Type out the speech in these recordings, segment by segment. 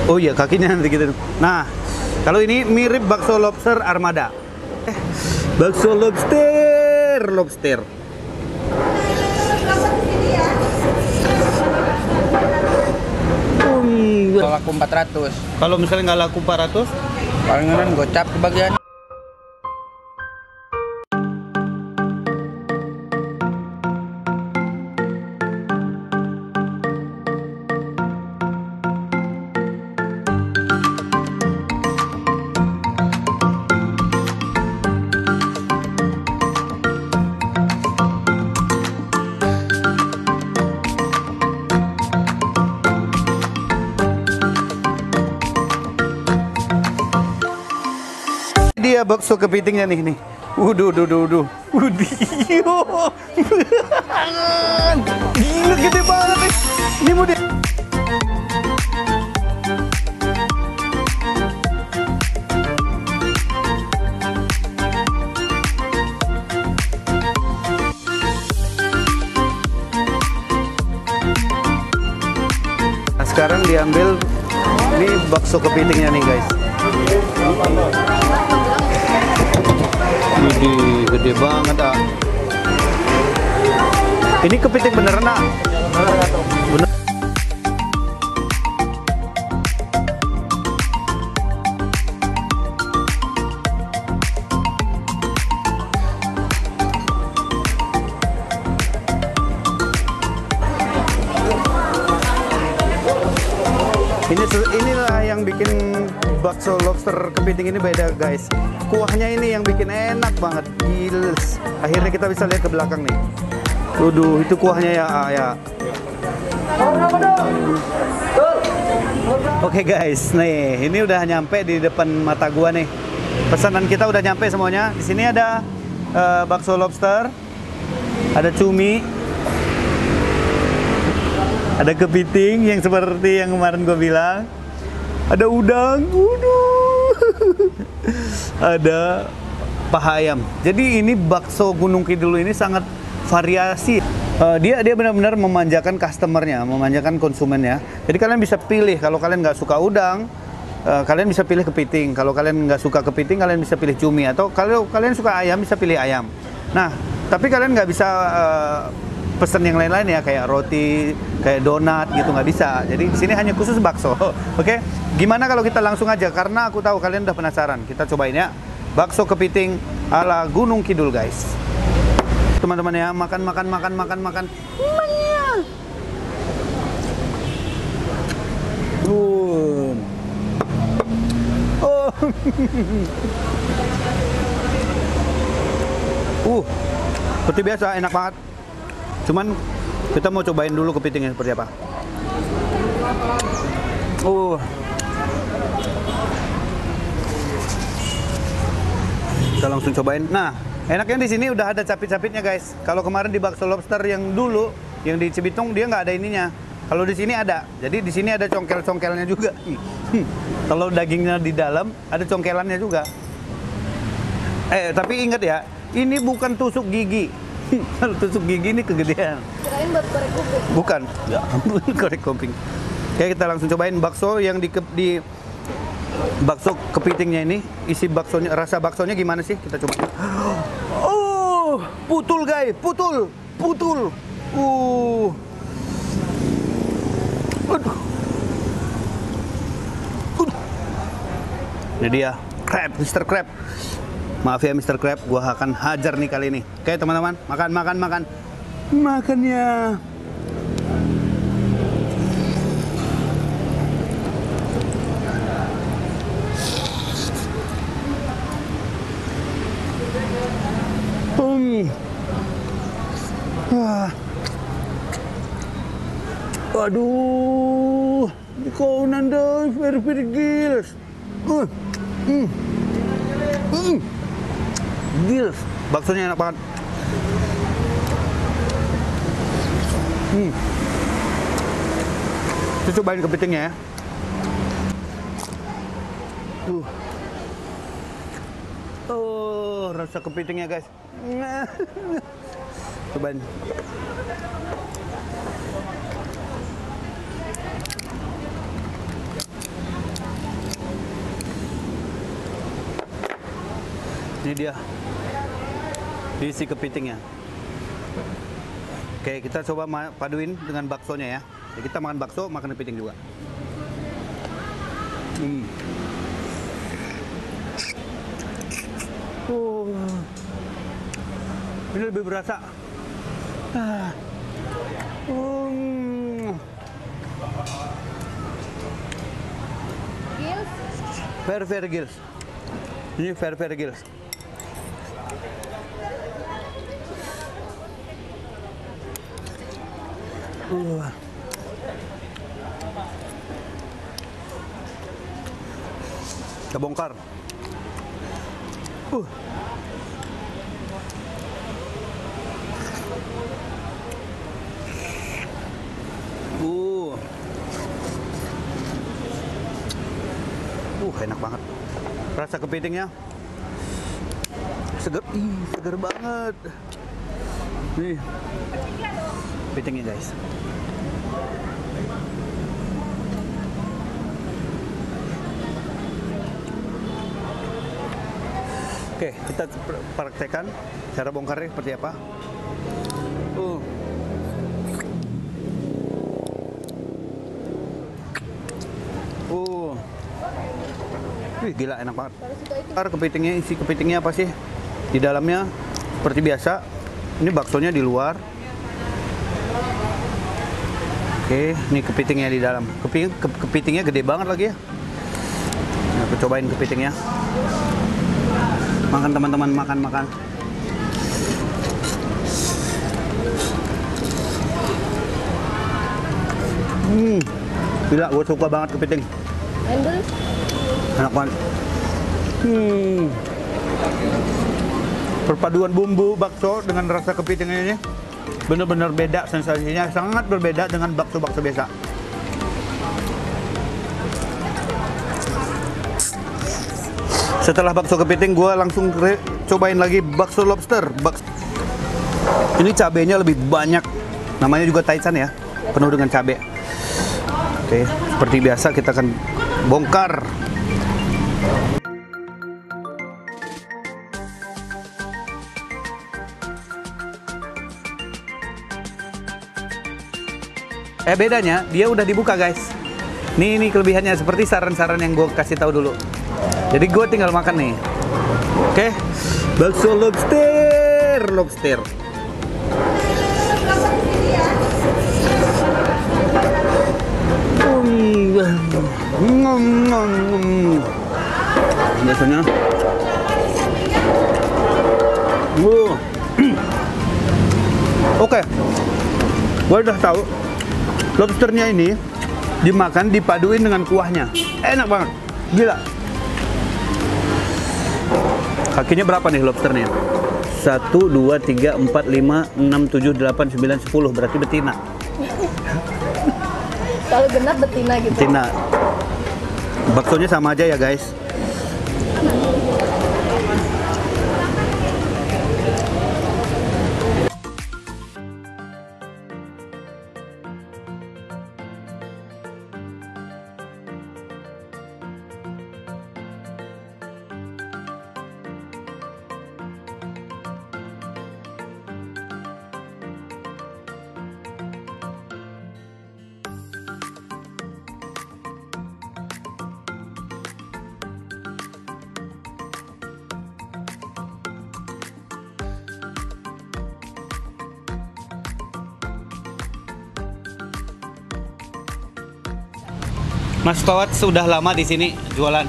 Oh iya, kakinya nanti gitu. Nah, kalau ini mirip bakso lobster armada. Bakso lobster, lobster. Kalau laku 400. Kalau misalnya nggak laku 400, Palingan gocap kebagian. dia bakso kepitingnya nih. Waduh, Gila gede banget nih. Ini mau dia. Nah, sekarang diambil ini bakso kepitingnya nih guys. Gede banget ah. Ini kepiting beneran ah. Bener. Inilah yang bikin bakso lobster kepiting ini beda guys. Kuahnya ini yang bikin enak banget. Gils. Akhirnya kita bisa lihat ke belakang nih. Waduh, itu kuahnya ya. Oke guys, nih ini udah nyampe di depan mata gua nih. Pesanan kita udah nyampe semuanya. Di sini ada bakso lobster, ada cumi, ada kepiting yang seperti yang kemarin gue bilang. Ada udang, ada paha ayam. Jadi ini bakso Gunung Kidul ini sangat variasi. Dia benar-benar memanjakan customernya, memanjakan konsumennya. Jadi kalian bisa pilih. Kalau kalian nggak suka udang, kalian bisa pilih kepiting. Kalau kalian nggak suka kepiting, kalian bisa pilih cumi. Atau kalau kalian suka ayam, bisa pilih ayam. Nah, tapi kalian nggak bisa pesen yang lain-lain ya, kayak roti, kayak donat gitu, nggak bisa. Jadi di sini hanya khusus bakso. Oke, gimana kalau kita langsung aja? Karena aku tahu kalian udah penasaran. Kita cobain ya, bakso kepiting ala Gunung Kidul guys. Teman-teman ya, makan. Seperti biasa enak banget. Cuman kita mau cobain dulu kepitingnya seperti apa. Kita langsung cobain. Nah, enaknya di sini udah ada capit-capitnya guys. Kalau kemarin di bakso lobster yang dulu, yang di Cibitung dia nggak ada ininya. Kalau di sini ada. Jadi di sini ada congkel-congkelnya juga. Kalau dagingnya di dalam ada congkelannya juga. Tapi ingat ya, ini bukan tusuk gigi. Kalau tusuk gigi ini kegedean. Kirain buat korek kuping. Bukan. Ya ampun, korek kuping. Oke, kita langsung cobain bakso yang di bakso kepitingnya ini. Isi baksonya, rasa baksonya gimana sih? Kita coba. Putul guys, putul. Ini dia, crab, Mr. Crab. Maaf ya Mr. Crab, gua akan hajar nih kali ini. Oke teman-teman, makan. Makannya. Waduh, kau nanda very gils. Gils, baksonya enak banget. Kita cobain kepitingnya ya. Rasa kepitingnya guys. Cobain. Ini dia isi kepitingnya. Oke, kita coba paduin dengan baksonya ya. Jadi kita makan bakso, makan kepiting juga. Ini lebih berasa. Gils, Fair Gills. Ini Fair Gills. Kita bongkar. Enak banget. Rasa kepitingnya seger, seger banget. Nih, kepitingnya guys. Oke, kita praktekkan cara bongkarnya seperti apa. Wih, gila enak banget. Kepitingnya, isi kepitingnya apa sih? Di dalamnya seperti biasa. Ini baksonya di luar. Oke, ini kepitingnya di dalam. Kepitingnya gede banget lagi ya. Nah, aku cobain kepitingnya. Makan teman-teman, makan. Gila, gue suka banget kepiting. Enak banget. Perpaduan bumbu bakso dengan rasa kepitingnya ini benar-benar beda, sensasinya sangat berbeda dengan bakso-bakso biasa. Setelah bakso kepiting, gue langsung cobain lagi bakso lobster. Ini cabenya lebih banyak, namanya juga Taichan ya, penuh dengan cabai. Oke, seperti biasa kita akan bongkar. Bedanya dia udah dibuka guys. Ini kelebihannya, seperti saran-saran yang gue kasih tahu dulu. Jadi gue tinggal makan nih. Oke, bakso lobster. Biasanya. Oke, gue udah tahu lobsternya ini dimakan dipaduin dengan kuahnya, enak banget, gila. Kakinya berapa nih lobsternya? 1, 2, 3, 4, 5, 6, 7, 8, 9, 10, berarti betina. kalau genap betina gitu. Betina. Baksonya sama aja ya guys. Mas Fawad sudah lama di sini jualan?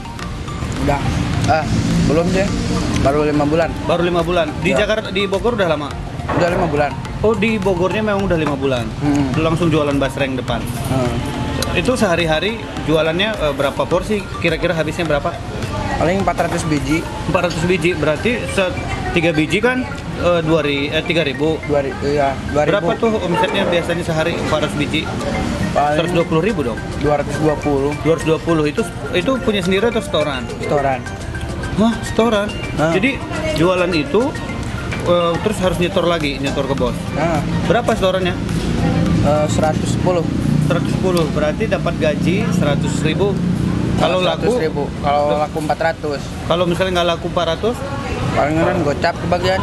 Udah. Belum sih. Baru 5 bulan. Baru 5 bulan. Di Ya. Jakarta, di Bogor udah lama? Udah 5 bulan. Oh, di Bogornya memang udah 5 bulan. Langsung jualan basreng depan. Itu sehari-hari jualannya berapa porsi? Kira-kira habisnya berapa? Paling 400 biji. 400 biji, berarti 3 biji kan 3.000. 2000. Iya, 2000. Berapa tuh omsetnya biasanya sehari 400 biji? Paling 120.000 dong. 220. 220 itu punya sendiri atau setoran? Setoran. Hah, setoran? Jadi jualan itu terus harus nyetor lagi, nyetor ke bos. Berapa setorannya? 110. 110, berarti dapat gaji 100.000. Kalau laku 100.000. Kalau laku 400. Kalau misalnya nggak laku 400, Palingan gocap kebagian.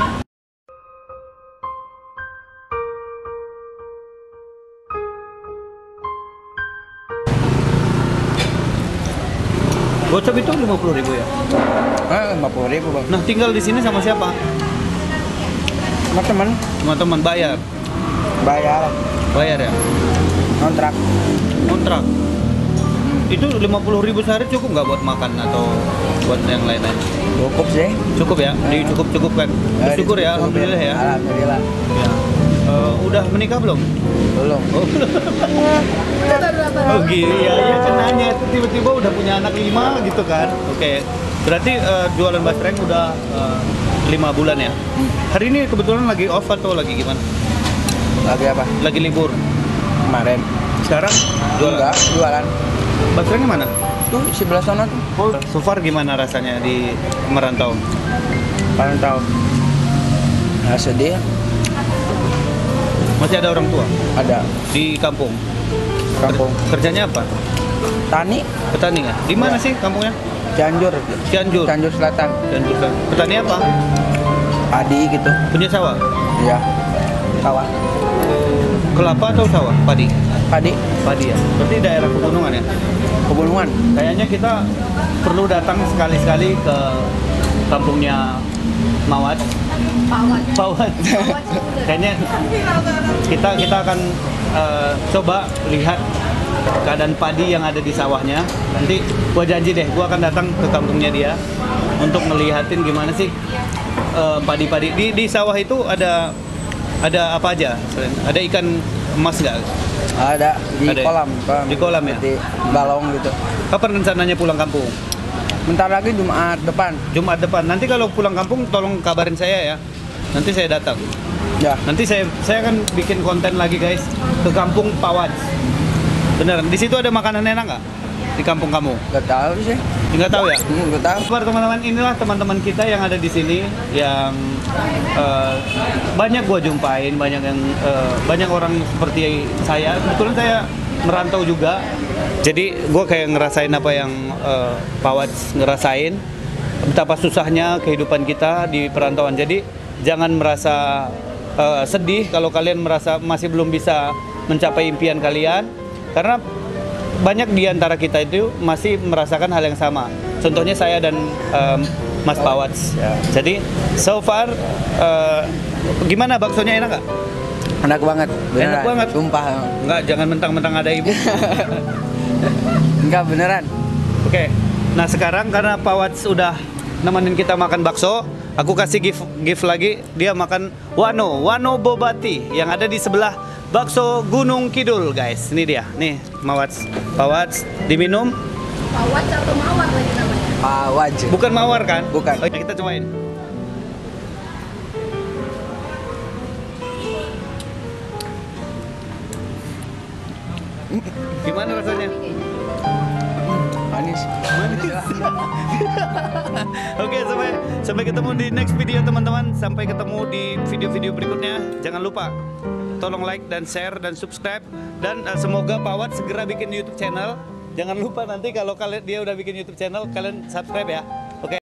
Gocap itu 50.000 ya? 50.000 bang. Nah, tinggal di sini sama siapa? Sama teman Sama teman bayar. bayar Bayar ya? kontrak. Kontrak. Itu 50.000 sehari cukup nggak buat makan atau buat yang lain-lain? Cukup sih. Cukup ya? Dicukup-cukupkan. Bersyukur ya, alhamdulillah ya. Alhamdulillah. Ya. Udah menikah belum? Belum. Oh, belum. Oh gitu ya, ya kan nanya tiba-tiba udah punya anak 5 gitu kan. Oke. Berarti jualan basreng udah 5 bulan ya? Hari ini kebetulan lagi off atau lagi gimana? Lagi apa? Lagi libur. Kemarin. Sekarang jualan. Enggak, jualan. Basrengnya mana? Tuh sebelah sana tuh. Oh, so far gimana rasanya di merantau? Paling tahu. Nah, sedih. Masih ada orang tua Ada di kampung. kampung Kerjanya apa? tani Petani ya? Di mana Ya. sih kampungnya? Cianjur. Cianjur. Cianjur Selatan. Cianjur. Petani apa? Padi gitu. Punya sawah? Iya. Sawah. Kelapa atau sawah? Padi. Padi. Padi ya. Berarti daerah pegunungan ya? Pegunungan. Kayaknya kita perlu datang sekali-sekali ke kampungnya Mawat. Pawat. Kayaknya kita akan coba lihat keadaan padi yang ada di sawahnya. Nanti gua janji deh, gua akan datang ke kampungnya dia untuk ngelihatin gimana sih padi-padi di sawah itu ada apa aja? Ada ikan emas nggak? Ada di Ada ya? kolam. Di kolam ya? Di balong gitu. Kapan rencananya pulang kampung? Bentar lagi Jumat depan. Jumat depan. Nanti kalau pulang kampung tolong kabarin saya ya. Nanti saya datang. Ya. Nanti saya akan bikin konten lagi guys ke kampung Pawat. Beneran. Di situ ada makanan enak nggak? Di kampung kamu? Gak tahu sih. Nggak tahu ya? Gak tahu. Kabar teman-teman, inilah teman-teman kita yang ada di sini yang banyak gua jumpain, banyak orang seperti saya. Kebetulan saya merantau juga. Jadi gua kayak ngerasain apa yang Pawat ngerasain. Betapa susahnya kehidupan kita di perantauan. Jadi jangan merasa sedih kalau kalian merasa masih belum bisa mencapai impian kalian, karena banyak di antara kita itu masih merasakan hal yang sama. Contohnya saya dan Mas Pawats. Ya. Jadi so far gimana, baksonya enak nggak? Enak banget. Beneran. Enak banget. Sumpah. Nggak, jangan mentang-mentang ada ibu. Enggak beneran. Oke. Nah sekarang karena Pawats udah nemenin kita makan bakso, aku kasih gift lagi. Dia makan Wano Bobati yang ada di sebelah bakso Gunung Kidul, guys. Ini dia. Nih, Pawats diminum. Pawat atau mawar lagi namanya? Pawaj. Bukan mawar kan? Bukan. Oke, kita cobain. Gimana rasanya? Manis. Oke, sampai ketemu di next video teman-teman. Sampai ketemu di video-video berikutnya. Jangan lupa tolong like dan share dan subscribe, dan semoga Pawat segera bikin YouTube channel. Jangan lupa nanti kalau kalian dia udah bikin YouTube channel, kalian subscribe ya.